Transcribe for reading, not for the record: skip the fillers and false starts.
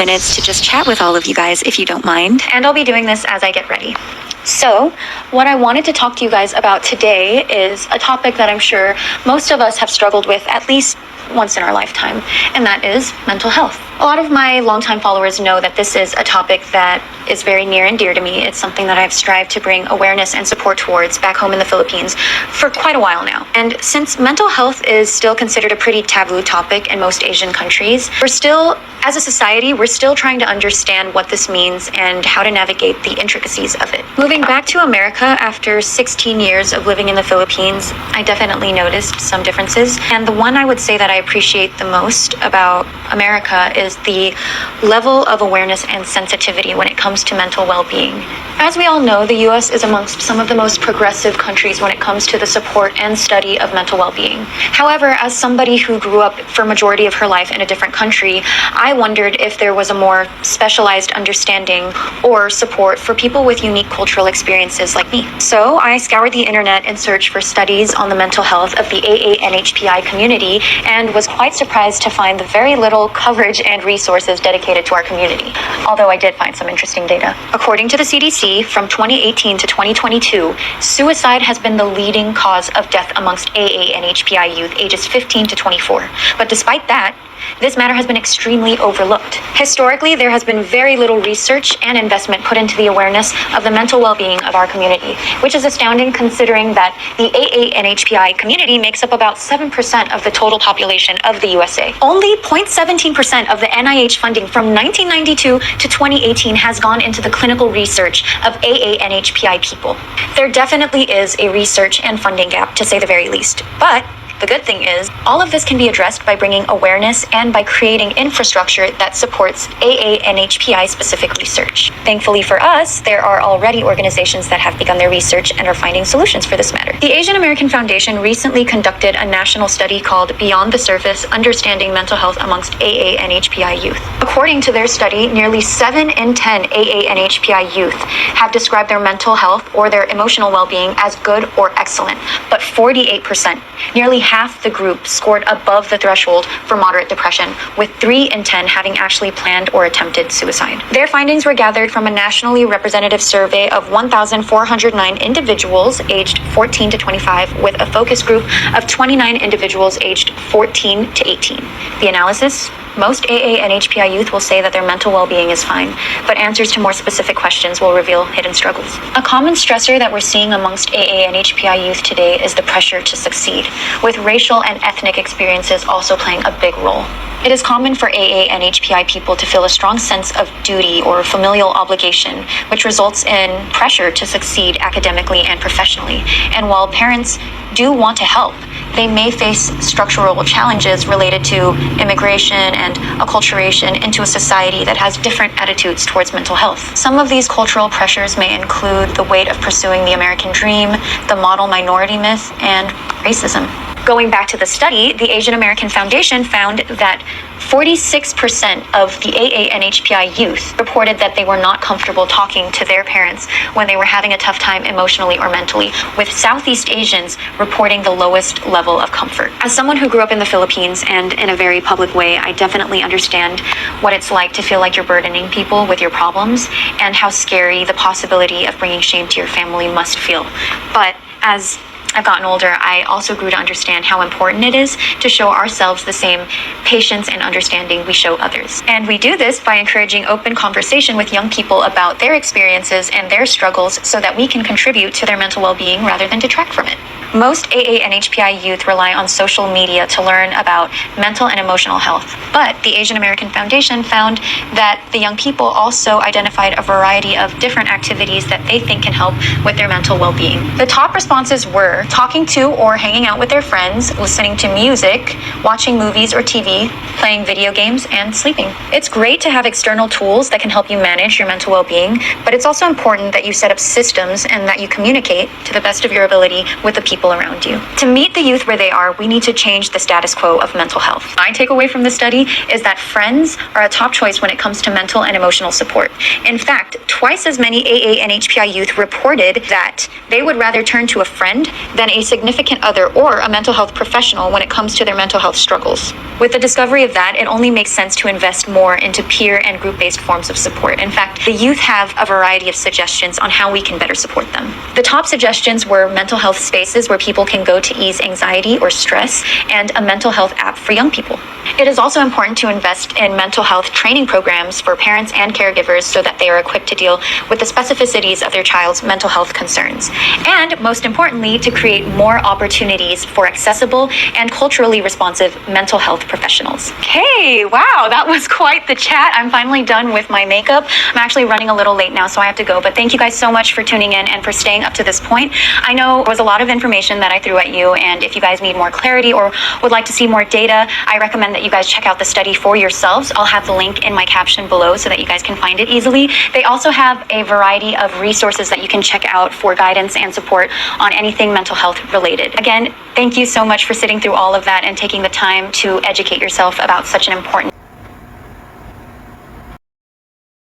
minutes to just chat with all of you guys if you don't mind. And I'll be doing this as I get ready. So, what I wanted to talk to you guys about today is a topic that I'm sure most of us have struggled with at least once in our lifetime, and that is mental health. A lot of my longtime followers know that this is a topic that is very near and dear to me. It's something that I've strived to bring awareness and support towards back home in the Philippines for quite a while now. And since mental health is still considered a pretty taboo topic in most Asian countries, as a society, we're still trying to understand what this means and how to navigate the intricacies of it. Moving back to America after 16 years of living in the Philippines, I definitely noticed some differences. And the one I would say that I appreciate the most about America is the level of awareness and sensitivity when it comes to mental well-being. As we all know, the US is amongst some of the most progressive countries when it comes to the support and study of mental well-being. However, as somebody who grew up for a majority of her life in a different country, I wondered if there was a more specialized understanding or support for people with unique cultural experiences like me. So I scoured the internet in search for studies on the mental health of the AA-NHPI community and was quite surprised to find the very little coverage and resources dedicated to our community, although I did find some interesting data. According to the CDC, from 2018 to 2022, suicide has been the leading cause of death amongst AA-NHPI youth ages 15 to 24. But despite that, this matter has been extremely overlooked. Historically, there has been very little research and investment put into the awareness of the mental well-being of our community, which is astounding considering that the AA-NHPI community makes up about 7% of the total population of the USA. Only 0.17% of the NIH funding from 1992 to 2018 has gone into the clinical research of AA-NHPI people. There definitely is a research and funding gap, to say the very least. But the good thing is, all of this can be addressed by bringing awareness and by creating infrastructure that supports AA-NHPI specific research. Thankfully for us, there are already organizations that have begun their research and are finding solutions for this matter. The Asian American Foundation recently conducted a national study called Beyond the Surface: Understanding Mental Health Amongst AA-NHPI Youth. According to their study, nearly 7 in 10 AA-NHPI youth have described their mental health or their emotional well-being as good or excellent, but 48%, nearly half the group, scored above the threshold for moderate depression, with 3 in 10 having actually planned or attempted suicide. Their findings were gathered from a nationally representative survey of 1,409 individuals aged 14 to 25, with a focus group of 29 individuals aged 14 to 18. The analysis: most AA-NHPI youth will say that their mental well-being is fine, but answers to more specific questions will reveal hidden struggles. A common stressor that we're seeing amongst AA-NHPI youth today is the pressure to succeed, with racial and ethnic experiences also playing a big role. It is common for AA-NHPI people to feel a strong sense of duty or familial obligation, which results in pressure to succeed academically and professionally. And while parents do want to help, they may face structural challenges related to immigration and acculturation into a society that has different attitudes towards mental health. Some of these cultural pressures may include the weight of pursuing the American dream, the model minority myth, and racism. Going back to the study, the Asian American Foundation found that 46% of the AA-NHPI youth reported that they were not comfortable talking to their parents when they were having a tough time emotionally or mentally, with Southeast Asians reporting the lowest level of comfort. As someone who grew up in the Philippines and in a very public way, I definitely understand what it's like to feel like you're burdening people with your problems and how scary the possibility of bringing shame to your family must feel. But as I've gotten older, I also grew to understand how important it is to show ourselves the same patience and understanding we show others. And we do this by encouraging open conversation with young people about their experiences and their struggles so that we can contribute to their mental well-being rather than detract from it. Most AA-NHPI youth rely on social media to learn about mental and emotional health, but the Asian American Foundation found that the young people also identified a variety of different activities that they think can help with their mental well-being. The top responses were talking to or hanging out with their friends, listening to music, watching movies or TV, playing video games, and sleeping. It's great to have external tools that can help you manage your mental well-being, but it's also important that you set up systems and that you communicate to the best of your ability with the people people around you. To meet the youth where they are, we need to change the status quo of mental health. My takeaway from the study is that friends are a top choice when it comes to mental and emotional support. In fact, twice as many AA and HPI youth reported that they would rather turn to a friend than a significant other or a mental health professional when it comes to their mental health struggles. With the discovery of that, it only makes sense to invest more into peer and group-based forms of support. In fact, the youth have a variety of suggestions on how we can better support them. The top suggestions were mental health spaces where people can go to ease anxiety or stress, and a mental health app for young people. It is also important to invest in mental health training programs for parents and caregivers so that they are equipped to deal with the specificities of their child's mental health concerns. And most importantly, to create more opportunities for accessible and culturally responsive mental health professionals. Okay, wow, that was quite the chat. I'm finally done with my makeup. I'm actually running a little late now, so I have to go. But thank you guys so much for tuning in and for staying up to this point. I know it was a lot of information that I threw at you, and if you guys need more clarity or would like to see more data, I recommend that you guys check out the study for yourselves. I'll have the link in my caption below so that you guys can find it easily. They also have a variety of resources that you can check out for guidance and support on anything mental health related. Again, thank you so much for sitting through all of that and taking the time to educate yourself about such an important